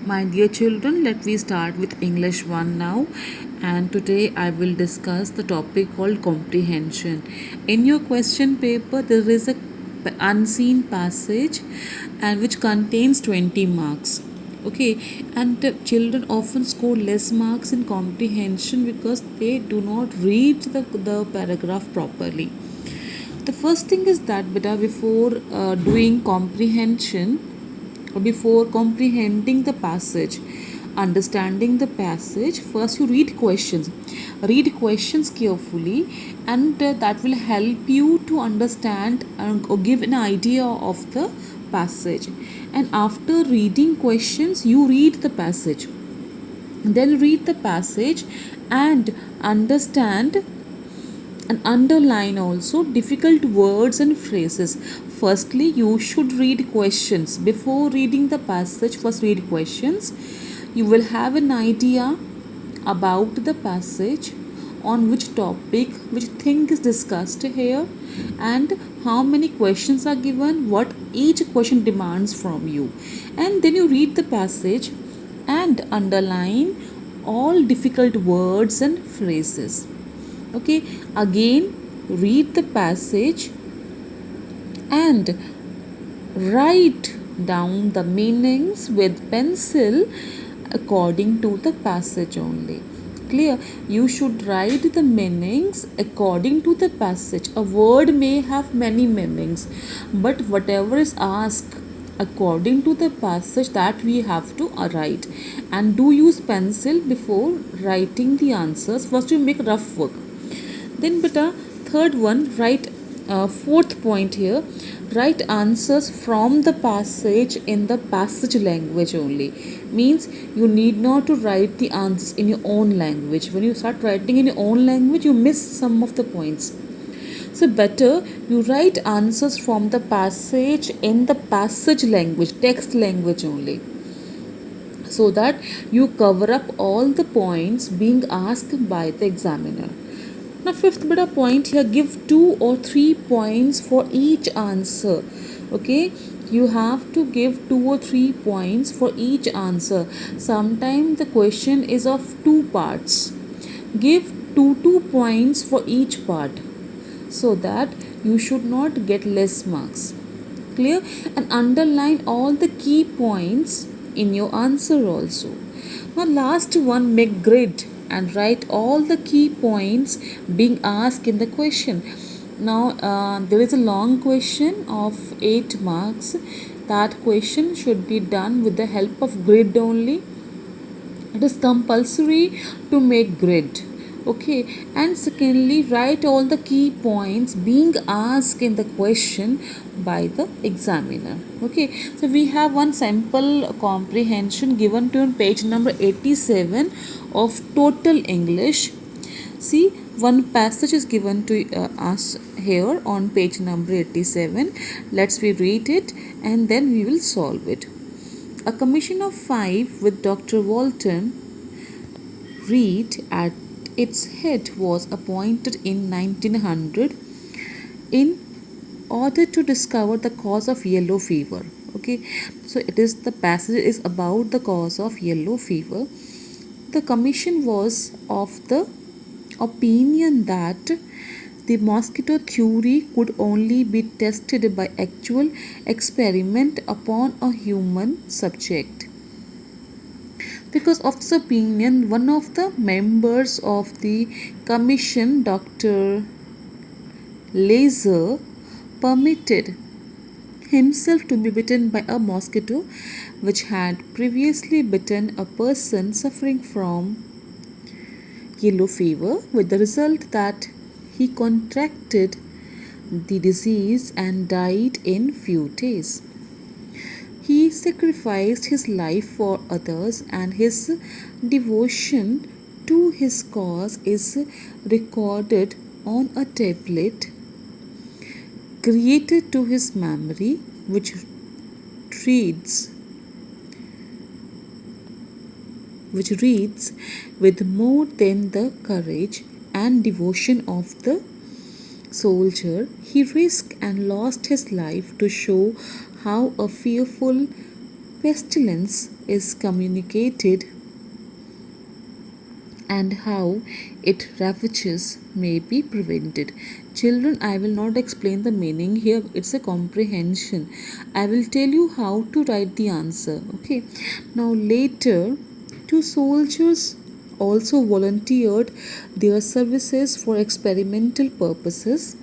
My dear children, let me start with English 1 now. And today I will discuss the topic called comprehension. In your question paper, there is a unseen passage and which contains 20 marks. Okay, and children often score less marks in comprehension because they do not read the paragraph properly. The first thing is that beta before doing comprehension or before comprehending the passage, understanding the passage, first you read questions carefully, and that will help you to understand or give an idea of the passage. And after reading questions, you read the passage, then read the passage and understand and underline also difficult words and phrases. Firstly, you should read questions before reading the passage. First read questions. You will have an idea about the passage, on which topic, which thing is discussed here, and how many questions are given, what each question demands from you. And then you read the passage and underline all difficult words and phrases. Okay, again read the passage and write down the meanings with pencil according to the passage only. Clear? You should write the meanings according to the passage. A word may have many meanings, but whatever is asked according to the passage, that we have to write. And do use pencil before writing the answers. First you make rough work, then beta third one, write fourth point here, write answers from the passage in the passage language only. Means you need not to write the answers in your own language. When you start writing in your own language, you miss some of the points. So better you write answers from the passage in the passage language, text language only, so that you cover up all the points being asked by the examiner. Now, fifth beta point here, give 2 or 3 points for each answer. Okay, you have to give 2 or 3 points for each answer. Sometimes the question is of 2 parts. Give 2 points for each part, so that you should not get less marks. Clear? And underline all the key points in your answer also. Now, last one, make grid and write all the key points being asked in the question. Now, there is a long question of 8 marks. That question should be done with the help of grid only. It is compulsory to make grid. Okay, and secondly, write all the key points being asked in the question by the examiner. Okay, so we have one sample comprehension given to on page number 87 of total English. See, one passage is given to us here on page number 87. Let's we read it and then we will solve it. A commission of 5 with Dr. Walton Reed at its head was appointed in 1900 in order to discover the cause of yellow fever. Okay, so it is the passage is about the cause of yellow fever. The commission was of the opinion that the mosquito theory could only be tested by actual experiment upon a human subject. Because of this opinion, one of the members of the commission, Dr. Laser, permitted himself to be bitten by a mosquito which had previously bitten a person suffering from yellow fever, with the result that he contracted the disease and died in few days. He sacrificed his life for others, and his devotion to his cause is recorded on a tablet created to his memory, which reads with more than the courage and devotion of the soldier, he risked and lost his life to show how a fearful pestilence is communicated and how it ravages may be prevented. Children, I will not explain the meaning here, it's a comprehension. I will tell you how to write the answer. Okay, now later, two soldiers also volunteered their services for experimental purposes,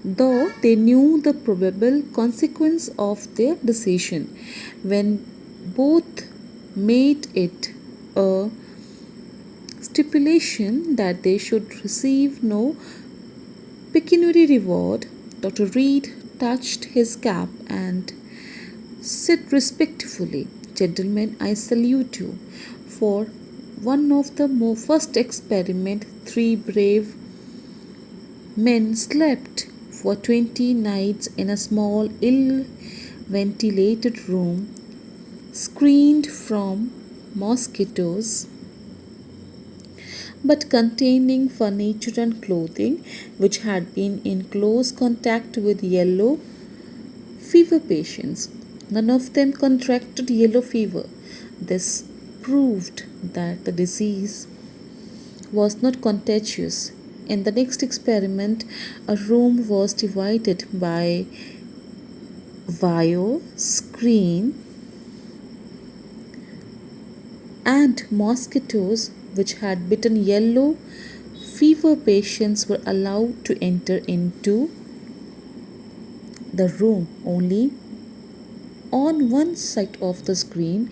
though they knew the probable consequence of their decision. When both made it a stipulation that they should receive no pecuniary reward, Dr. Reed touched his cap and said respectfully, "Gentlemen, I salute you. For one of the first experiment, three brave men slept for 20 nights in a small, ill ventilated room, screened from mosquitoes but containing furniture and clothing which had been in close contact with yellow fever patients. None of them contracted yellow fever. This proved that the disease was not contagious. In the next experiment, a room was divided by wire screen and mosquitoes which had bitten yellow fever patients were allowed to enter into the room. Only on one side of the screen,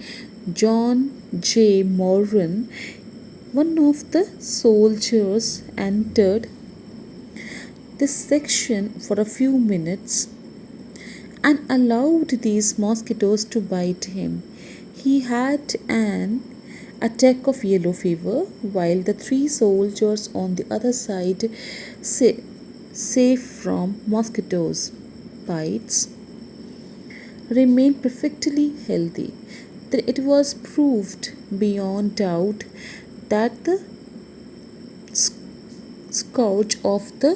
John J. Moran, one of the soldiers, entered this section for a few minutes and allowed these mosquitoes to bite him. He had an attack of yellow fever, while the three soldiers on the other side, safe from mosquitoes' bites, remained perfectly healthy. Then it was proved beyond doubt that the scourge of the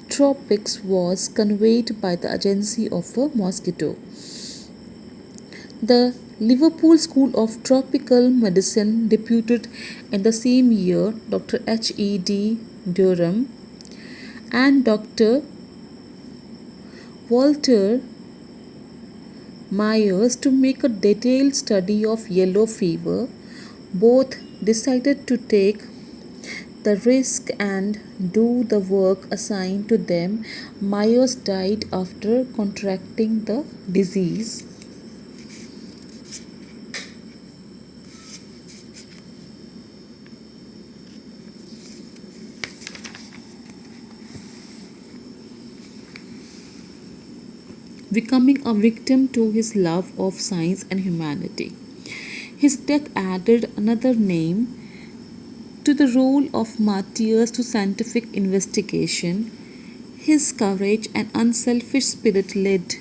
tropics was conveyed by the agency of a mosquito. The Liverpool School of Tropical Medicine deputed in the same year Dr. H.E.D. Durham and Dr. Walter Myers to make a detailed study of yellow fever. Both decided to take the risk and do the work assigned to them. Myers died after contracting the disease. Becoming a victim to his love of science and humanity. His death added another name to the role of martyrs to scientific investigation. His courage and unselfish spirit led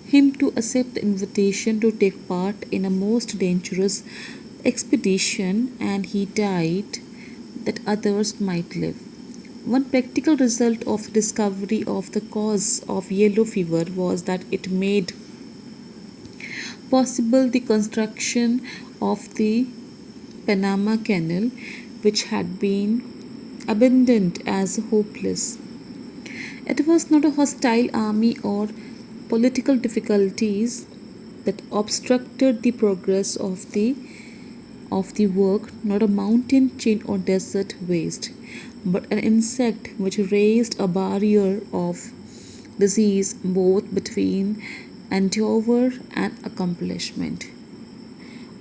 him to accept the invitation to take part in a most dangerous expedition, and he died that others might live. One practical result of the discovery of the cause of yellow fever was that it made possible the construction of the Panama Canal, which had been abandoned as hopeless. It was not a hostile army or political difficulties that obstructed the progress of the work, not a mountain chain or desert waste, but an insect which raised a barrier of disease both between endeavor and accomplishment.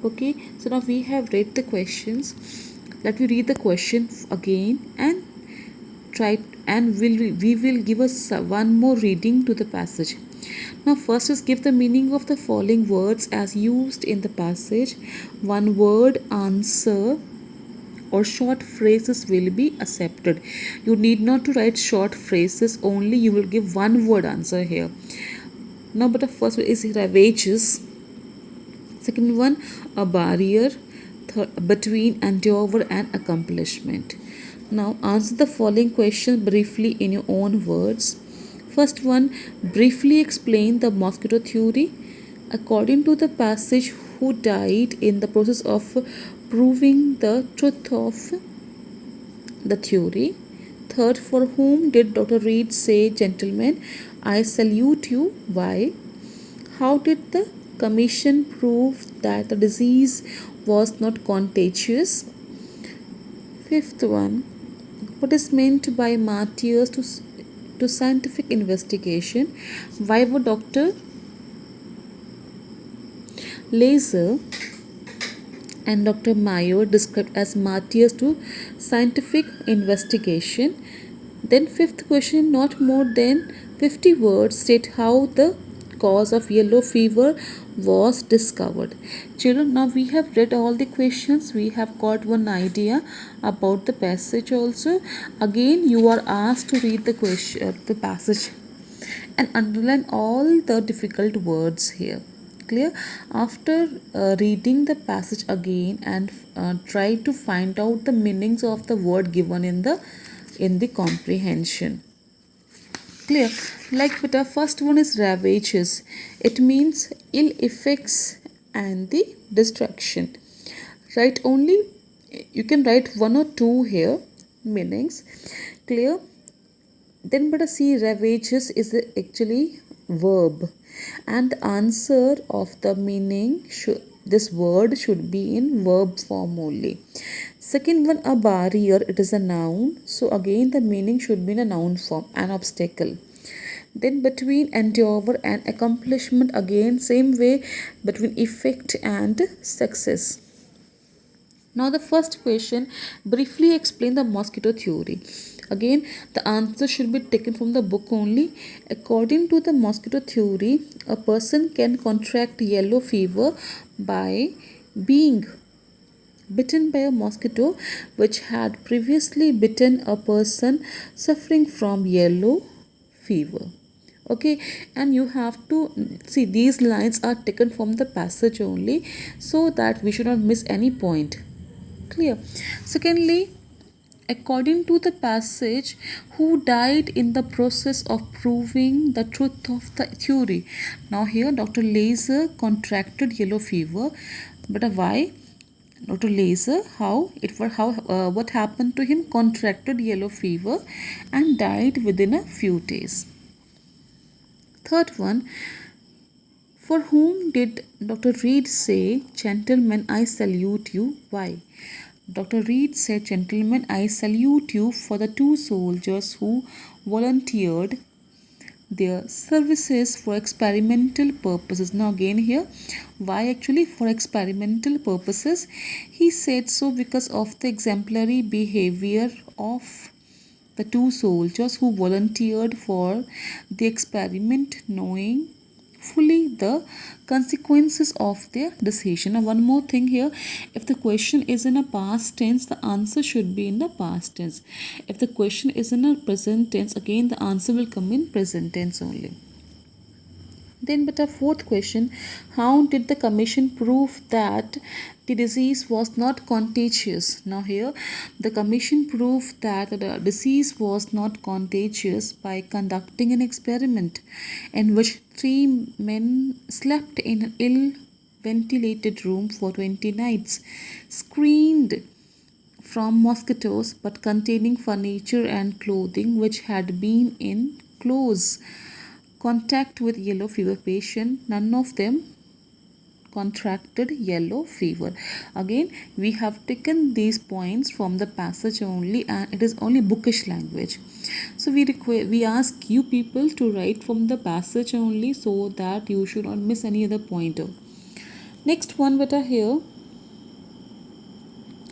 Okay, so now we have read the questions. Let me read the question again and try, and we will give us one more reading to the passage. Now first is give the meaning of the following words as used in the passage. One word answer or short phrases will be accepted. You need not to write short phrases, only you will give one word answer here. Now but the first one is ravages. Second one, a barrier between endeavor and accomplishment. Now answer the following question briefly in your own words. First one, briefly explain the mosquito theory. According to the passage, who died in the process of proving the truth of the theory. Third, for whom did Dr. Reed say, gentlemen, I salute you? Why? How did the commission prove that the disease was not contagious? Fifth one, what is meant by martyrs to scientific investigation? Why were Dr. Laser and Dr. Mayer described as martyrs to scientific investigation? Then, fifth question, not more than 50 words state how the cause of yellow fever was discovered. Children, now we have read all the questions, we have got one idea about the passage also. Again, you are asked to read the passage and underline all the difficult words here. Clear? After reading the passage again and try to find out the meanings of the word given in the comprehension. Clear? Like the first one is ravages. It means ill effects and the destruction. Write only, you can write one or two here meanings. Clear? Then but see, ravages is actually verb, and the answer of the meaning should, this word should be in verb form only. Second one, a barrier, it is a noun, so again the meaning should be in a noun form, an obstacle. Then between endeavor and accomplishment, again same way, between effect and success. Now the first question, briefly explain the mosquito theory. Again, the answer should be taken from the book only. According to the mosquito theory, a person can contract yellow fever by being bitten by a mosquito which had previously bitten a person suffering from yellow fever. Okay, and you have to see these lines are taken from the passage only so that we should not miss any point. Clear? Secondly, according to the passage, who died in the process of proving the truth of the theory? Now here Dr. Laser contracted yellow fever, but why? Dr. Laser, what happened to him? Contracted yellow fever and died within a few days. Third one, for whom did Dr. Reed say, gentlemen, I salute you? Why? Dr. Reed said, gentlemen, I salute you for the two soldiers who volunteered their services for experimental purposes. Now again here, why actually for experimental purposes? He said so because of the exemplary behavior of the two soldiers who volunteered for the experiment, knowing fully the consequences of their decision. Now one more thing here, if the question is in a past tense, the answer should be in the past tense. If the question is in a present tense, again the answer will come in present tense only. Then but a fourth question, how did the commission prove that the disease was not contagious? Now here the commission proved that the disease was not contagious by conducting an experiment in which 3 men slept in an ill ventilated room for 20 nights, screened from mosquitoes but containing furniture and clothing which had been in close contact with yellow fever patient. None of them contracted yellow fever. Again, we have taken these points from the passage only, and it is only bookish language. So we ask you people to write from the passage only so that you should not miss any other pointer. Next one beta here.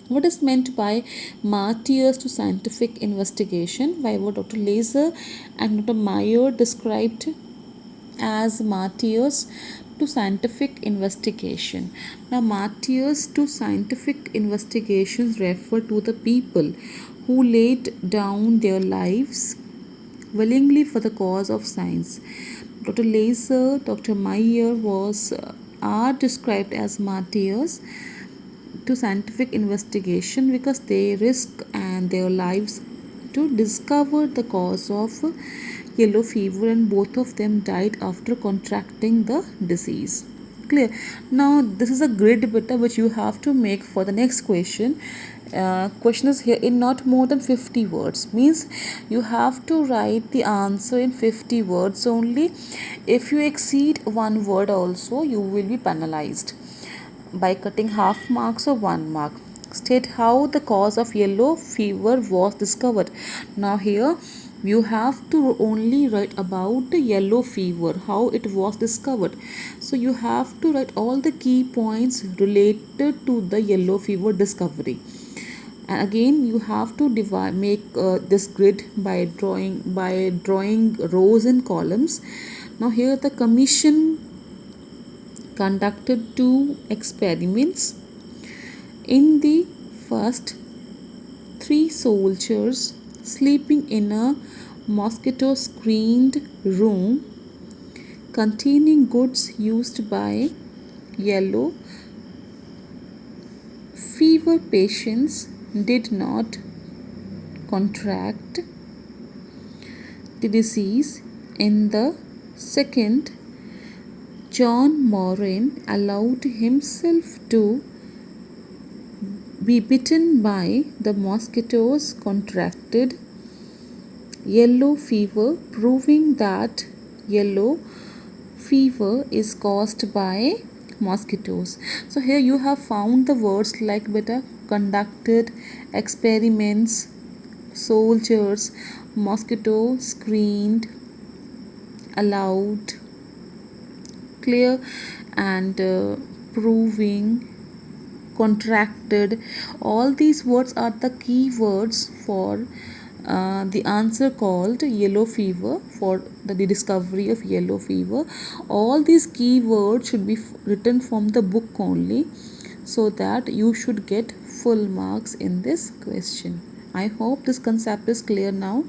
What is meant by martyrs to scientific investigation? By what Dr. Laser and Dr. Mayer described as martyrs to scientific investigation. Now, martyrs to scientific investigations refer to the people who laid down their lives willingly for the cause of science. Dr. Laser, Dr. Mayer are described as martyrs to scientific investigation because they risk and their lives to discover the cause of yellow fever, and both of them died after contracting the disease. Clear. Now this is a grid beta which you have to make for the next question. Question is here in not more than 50 words, means you have to write the answer in 50 words only. If you exceed one word also, you will be penalized by cutting half marks or 1 mark. State how the cause of yellow fever was discovered. Now here you have to only write about the yellow fever, how it was discovered. So you have to write all the key points related to the yellow fever discovery. And again you have to make this grid by drawing rows and columns. Now here the commission conducted 2 experiments. In the first, 3 soldiers sleeping in a mosquito screened room containing goods used by yellow fever patients did not contract the disease. In the second, John Moran allowed himself to be bitten by the mosquitoes, contracted yellow fever, proving that yellow fever is caused by mosquitoes. So here you have found the words like beta conducted, experiments, soldiers, mosquito screened, allowed, clear, and proving, contracted. All these words are the key words for the answer called yellow fever, for the discovery of yellow fever. All these key words should be written from the book only, so that you should get full marks in this question. I hope this concept is clear now.